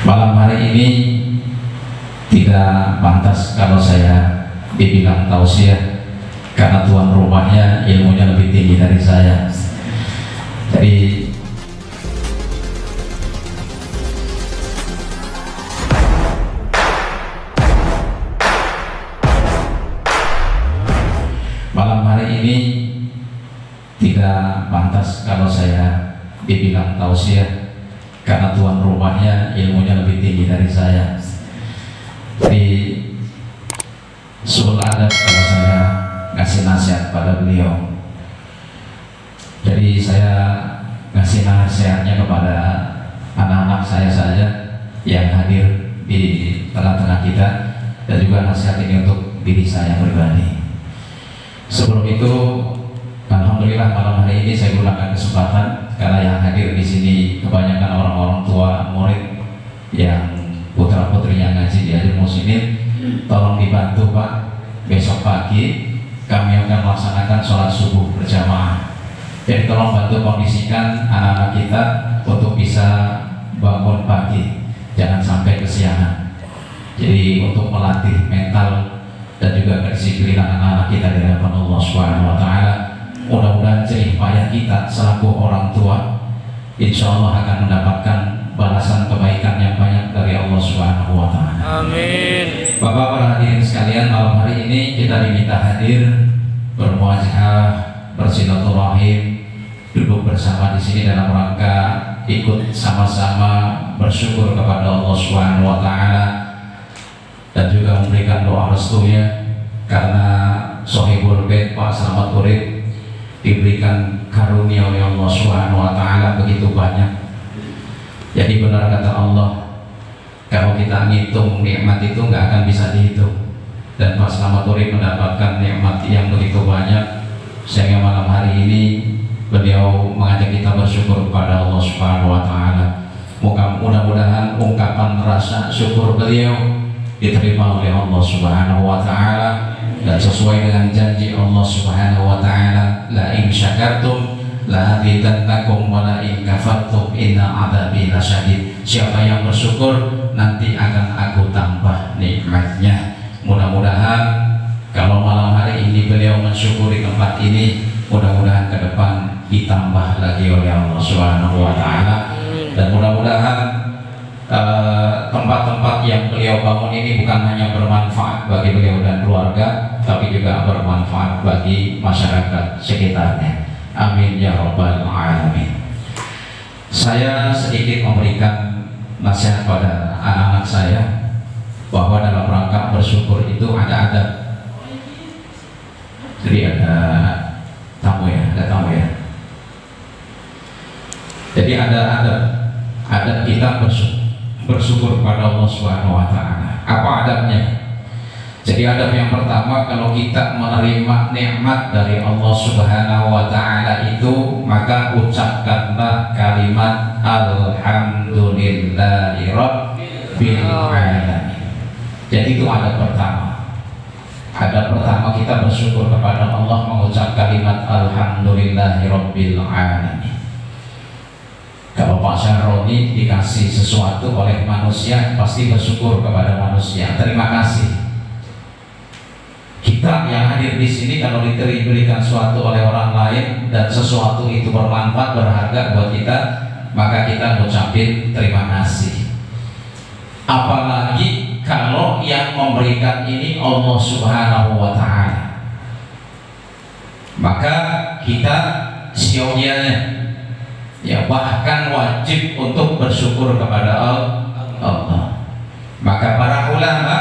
Malam hari ini tidak pantas kalau saya dibilang tausiah, karena tuan rumahnya ilmunya lebih tinggi dari saya. Jadi malam hari ini tidak pantas kalau saya dibilang tausiah, karena tuan rumahnya ilmunya lebih tinggi dari saya. Jadi sul adab kalau saya ngasih nasihat pada beliau. Jadi saya ngasih nasihatnya kepada anak-anak saya saja yang hadir di tengah-tengah kita, dan juga nasihat ini untuk diri saya pribadi. Sebelum itu, alhamdulillah malam hari ini saya gunakan kesempatan karena yang hadir di sini kebanyakan orang-orang tua murid yang putra putrinya ngaji di Adil Muslimin. Tolong dibantu Pak, besok pagi kami akan melaksanakan sholat subuh berjamaah. Jadi tolong bantu kondisikan anak-anak kita untuk bisa bangun pagi, jangan sampai kesiangan. Jadi untuk melatih mental dan juga kedisiplinan anak-anak kita di hadapan Allah Subhanahu wa Ta'ala. Mudah-mudahan jerih payah kita selaku orang tua insya Allah akan mendapatkan balasan kebaikan yang banyak dari Allah Subhanahu wa Ta'ala. Amin. Bapak para hadirin sekalian, malam hari ini kita diminta hadir bermuajah, bersilaturahim, duduk bersama di sini dalam rangka ikut sama-sama bersyukur kepada Allah Subhanahu wa Ta'ala, dan juga memberikan doa restunya karena Sohibul Bait Pak Selamat Urip diberikan karunia oleh Allah Subhanahu wa Ta'ala begitu banyak. Jadi benar kata Allah, kalau kita ngitung nikmat itu nggak akan bisa dihitung, dan Pak Selamat Urip mendapatkan nikmat yang begitu banyak, sehingga malam hari ini beliau mengajak kita bersyukur kepada Allah Subhanahu wa Ta'ala. Mudah-mudahan ungkapan rasa syukur beliau diterima oleh Allah Subhanahu wa Ta'ala, dan sesuai dengan janji Allah Subhanahu wa Ta'ala, la in syakartum la azidannakum wa la in kafartum inna adzabi lasyadid. Siapa yang bersyukur nanti akan aku tambah nikmatnya. Mudah-mudahan kalau malam hari ini beliau mensyukuri tempat ini, mudah-mudahan ke depan ditambah lagi oleh Allah Subhanahu wa Ta'ala, dan mudah-mudahan tempat-tempat yang beliau bangun ini bukan hanya bermanfaat bagi beliau dan keluarga, tapi juga bermanfaat bagi masyarakat sekitarnya. Amin ya rabbal alamin. Saya sedikit memberikan nasihat pada anak-anak saya bahwa dalam rangka bersyukur itu ada adab. Jadi ada tamu ya. Jadi ada adab kita bersyukur kepada Allah Subhanahu wa Ta'ala. Apa adabnya? Jadi adab yang pertama, kalau kita menerima nikmat dari Allah Subhanahu wa Ta'ala itu, maka ucapkanlah kalimat alhamdulillahi rabbil alamin. Jadi itu adab pertama. Adab pertama kita bersyukur kepada Allah, mengucap kalimat alhamdulillahi rabbil alamin. Kalau Pak Syaroni dikasih sesuatu oleh manusia, pasti bersyukur kepada manusia, terima kasih. Kita yang hadir di sini kalau diberikan sesuatu oleh orang lain dan sesuatu itu bermanfaat, berharga buat kita, maka kita mengucapkan terima kasih. Apalagi kalau yang memberikan ini Allah Subhanahu wa Ta'ala, maka kita siogianya, ya bahkan wajib untuk bersyukur kepada Allah. Maka para ulama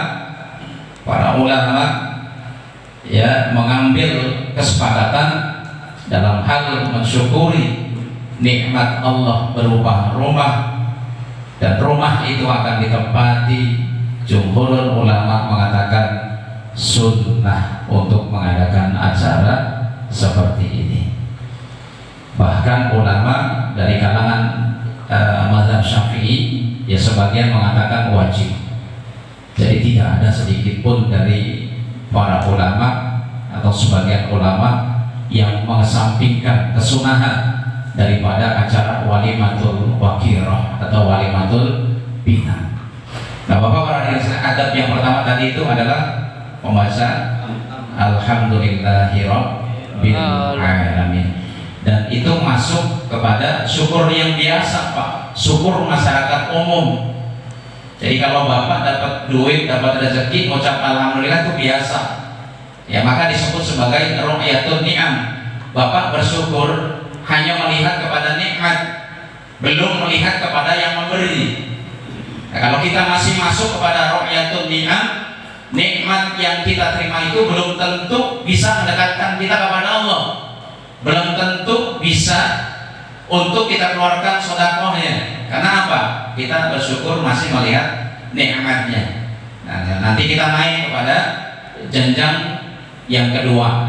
ya mengambil kesepakatan dalam hal mensyukuri nikmat Allah berupa rumah, dan rumah itu akan ditempati. Jumhurul ulama mengatakan sunnah untuk mengadakan acara seperti ini. Bahkan ulama dari kalangan mazhab Syafi'i ya sebagian mengatakan wajib. Jadi tidak ada sedikit pun dari para ulama atau sebagian ulama yang mengesampingkan kesunahan daripada acara walimatul wakirah atau walimatul pinang. yang pertama tadi itu adalah membaca Alhamdulillahirabbil alamin, dan itu masuk kepada syukur yang biasa Pak, syukur masyarakat umum. Jadi kalau Bapak dapat duit, dapat rezeki, ucap alhamdulillah itu biasa. Ya, maka disebut sebagai ru'yatun ni'am. Bapak bersyukur hanya melihat kepada nikmat, belum melihat kepada yang memberi. Nah, kalau kita masih masuk kepada ru'yatun ni'am, nikmat yang kita terima itu belum tentu bisa mendekatkan kita kepada Allah, belum tentu bisa untuk kita keluarkan sedekahnya. Karena apa? Kita bersyukur masih melihat nikmatnya. Nah, nanti kita naik kepada jenjang yang kedua,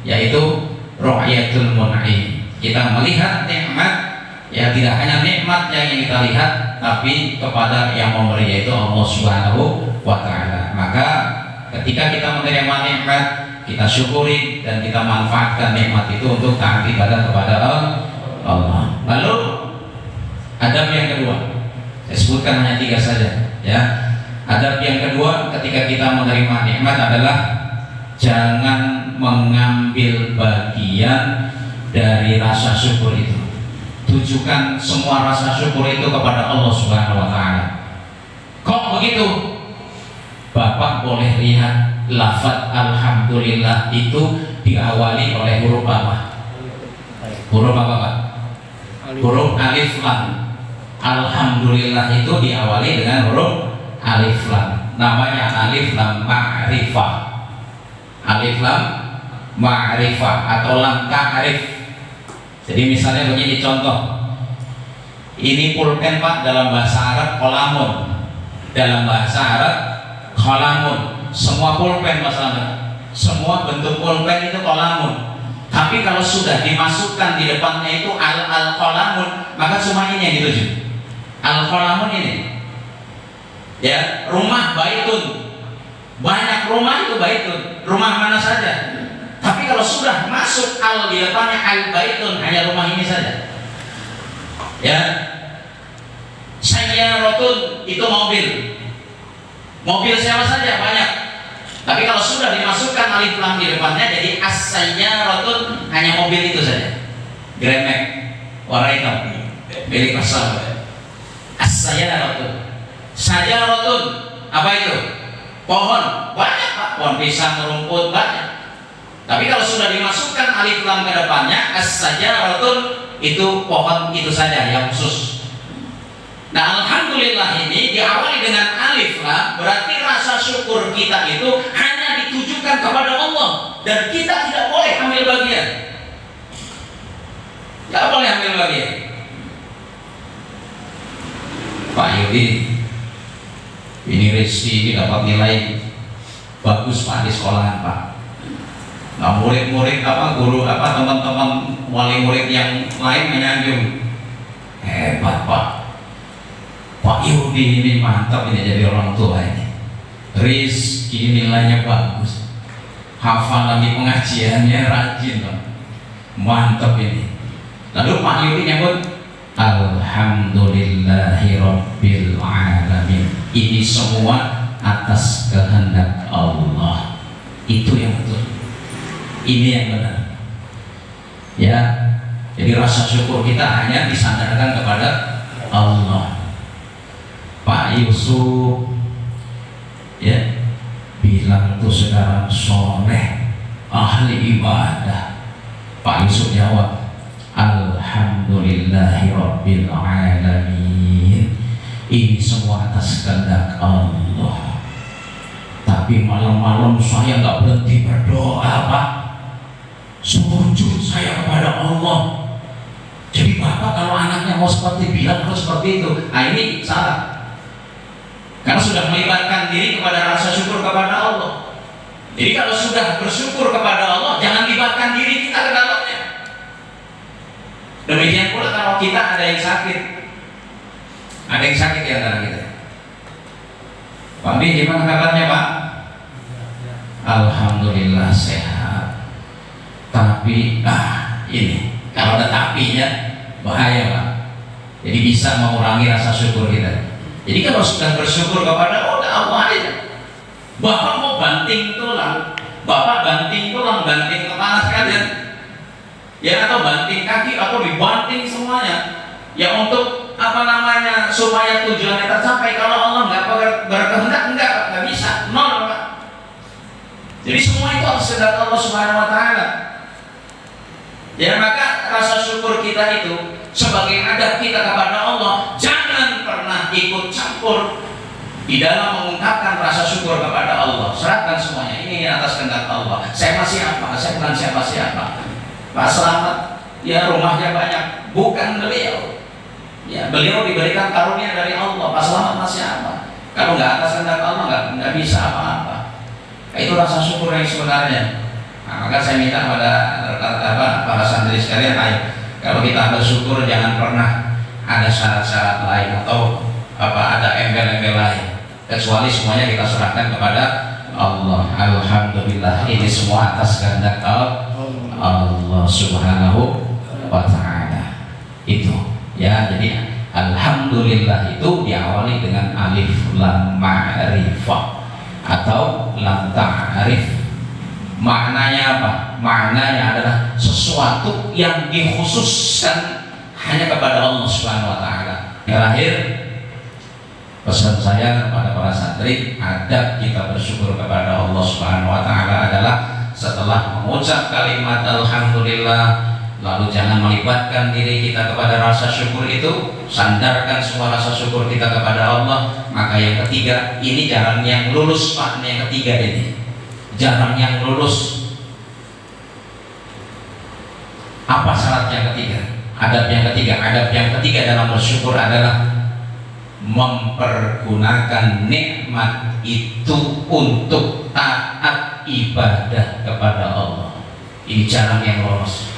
yaitu ru'yatul mun'im. Kita melihat nikmat, ya tidak hanya nikmat yang kita lihat, tapi kepada yang memberi, yaitu Allah Subhanahu wa ta'ala. Maka ketika kita menerima nikmat, kita syukuri dan kita manfaatkan nikmat itu untuk taat ibadah kepada Allah. Lalu adab yang kedua, saya sebutkan hanya 3 saja ya. Adab yang kedua ketika kita menerima nikmat adalah jangan mengambil bagian dari rasa syukur itu. Tujukan semua rasa syukur itu kepada Allah Subhanahu wa ta'ala. Kok begitu? Bapak boleh lihat lafaz alhamdulillah itu diawali oleh huruf apa? Huruf apa Pak? Huruf alif lam. Alhamdulillah itu diawali dengan huruf alif lam. Namanya alif lam ma'rifah. Alif lam ma'rifah atau lam ta'rif. Jadi misalnya begini contoh. Ini pulpen Pak, dalam bahasa Arab qalamun. Dalam bahasa Arab qalamun. Semua pulpen masalahnya. Semua bentuk pulpen itu qalamun. Tapi kalau sudah dimasukkan di depannya itu al-qalamun, maka cuma ini yang dituju. Al-qalamun ini. Ya, rumah baitun. Banyak rumah itu baitun. Rumah mana saja. Tapi kalau sudah masuk al di depannya al-baitun, hanya rumah ini saja. Ya. Sayyaratun itu mobil. Mobil siapa saja banyak. Tapi kalau sudah dimasukkan alif lam di depannya, jadi as-sayyaratun, hanya mobil itu saja. Grand Max warna hitam, milik masalah. As-sayyaratun. Sayyaratun apa itu? Pohon banyak Pak, pohon pisang, rumput banyak. Tapi kalau sudah dimasukkan alif lam ke depannya, as-sayyaratun, itu pohon itu saja yang khusus. Nah, alhamdulillah ini diawali dengan alif lam, berarti rasa syukur kita itu hanya ditujukan kepada Allah, dan kita tidak boleh ambil bagian. Tidak boleh ambil bagian. Pak Yudi, ini Rizky ini dapat nilai bagus Pak di sekolahan Pak. Nah, murid-murid apa, guru apa, teman-teman wali murid yang lain menyanjung, hebat Pak Yudi ini mantap ini jadi orang tua ini. Rizky nilainya bagus, hafal lagi pengajiannya rajin Pak. Mantap ini. Lalu Pak Yudi nyebut alhamdulillahirabbil alamin. Ini semua atas kehendak Allah. Itu yang betul. Ini yang benar. Ya. Jadi rasa syukur kita hanya disandarkan kepada Allah. Pak Yusuf ya bilang tuh sekarang soleh, ahli ibadah. Pak Yusuf jawab alhamdulillahirabbil alamin. Ini semua atas kehendak Allah. Tapi malam-malam saya nggak berhenti berdoa Pak, sujud saya kepada Allah. Jadi Bapak kalau anaknya mau seperti bilang harus seperti itu. Nah ini salah. Karena sudah melibatkan diri kepada rasa syukur kepada Allah. Jadi kalau sudah bersyukur kepada Allah, jangan libatkan diri kita ke dalamnya. Demikian pula kalau kita ada yang sakit. Ada yang sakit di antara kita. Pak Bin, gimana kabarnya Pak? Alhamdulillah sehat. Tapi ini kalau ada tapinya bahaya Pak. Jadi bisa mengurangi rasa syukur kita. Jadi kalau sudah bersyukur kepada Allah aja, Bapak mau banting tulang, Bapak banting tulang, banting kepala sekalian, ya, atau banting kaki, atau dibanting semuanya, ya untuk apa namanya, supaya tujuannya tercapai. Kalau Allah nggak berkehendak, nggak bisa, nol Pak. Jadi semua itu harus kehendak Allah Subhanahu Wa Taala. Ya, maka rasa syukur kita itu sebagai adab kita kepada Allah, jangan pernah ikut campur di dalam mengungkapkan rasa syukur kepada Allah. Serahkan semuanya, ini atas kehendak Allah. Saya masih apa? Saya bukan siapa-siapa. Pak Selamat, ya rumahnya banyak, bukan beliau. Ya, beliau diberikan karunia dari Allah. Pak Selamat masih apa? Kalau nggak atas kehendak Allah, nggak bisa apa-apa. Itu rasa syukur yang sebenarnya. Nah, maka saya minta pada para santri sekalian, ayo, kalau kita bersyukur jangan pernah ada syarat-syarat lain atau ada embel-embel lain, kecuali semuanya kita serahkan kepada Allah. Alhamdulillah, ini semua atas kehendak Allah Subhanahu Wa Ta'ala. Itu ya, jadi alhamdulillah itu diawali dengan alif lam ma'rifah atau lam ta'rif. Maknanya apa? Maknanya adalah sesuatu yang dikhususkan hanya kepada Allah Subhanahu Wa Ta'ala. Terakhir, pesan saya kepada para santri, adab kita bersyukur kepada Allah Subhanahu Wa Ta'ala adalah setelah mengucap kalimat alhamdulillah, lalu jangan melibatkan diri kita kepada rasa syukur itu, sandarkan semua rasa syukur kita kepada Allah. Maka yang ketiga, ini jalan yang lurus Pak, yang ketiga ini jalan yang lurus. Apa syarat yang ketiga? Adab yang ketiga. Adab yang ketiga dalam bersyukur adalah mempergunakan nikmat itu untuk taat ibadah kepada Allah. Ini jalan yang lurus.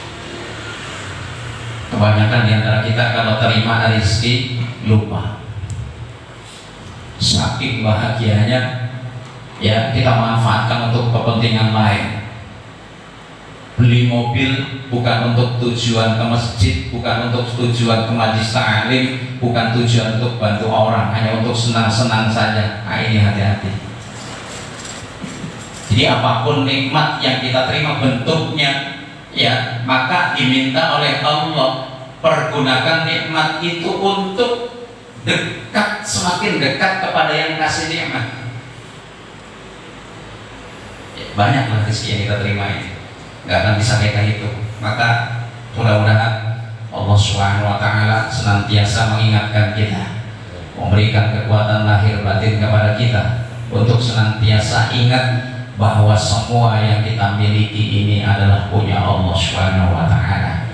Kebanyakan di antara kita kalau terima rezeki lupa. Saking bahagianya, ya, kita manfaatkan untuk kepentingan lain. Beli mobil bukan untuk tujuan ke masjid, bukan untuk tujuan ke majlis ta'lim, bukan tujuan untuk bantu orang, hanya untuk senang-senang saja. Nah, ini hati-hati. Jadi apapun nikmat yang kita terima bentuknya, ya, maka diminta oleh Allah, pergunakan nikmat itu untuk dekat, semakin dekat kepada yang kasih nikmat. Banyaklah rezeki yang kita terima ini, nggak akan bisa kita hitung. Maka mudah-mudahan Allah Subhanahu Wa Ta'ala senantiasa mengingatkan kita, memberikan kekuatan lahir batin kepada kita untuk senantiasa ingat bahwa semua yang kita miliki ini adalah punya Allah Subhanahu Wa Ta'ala.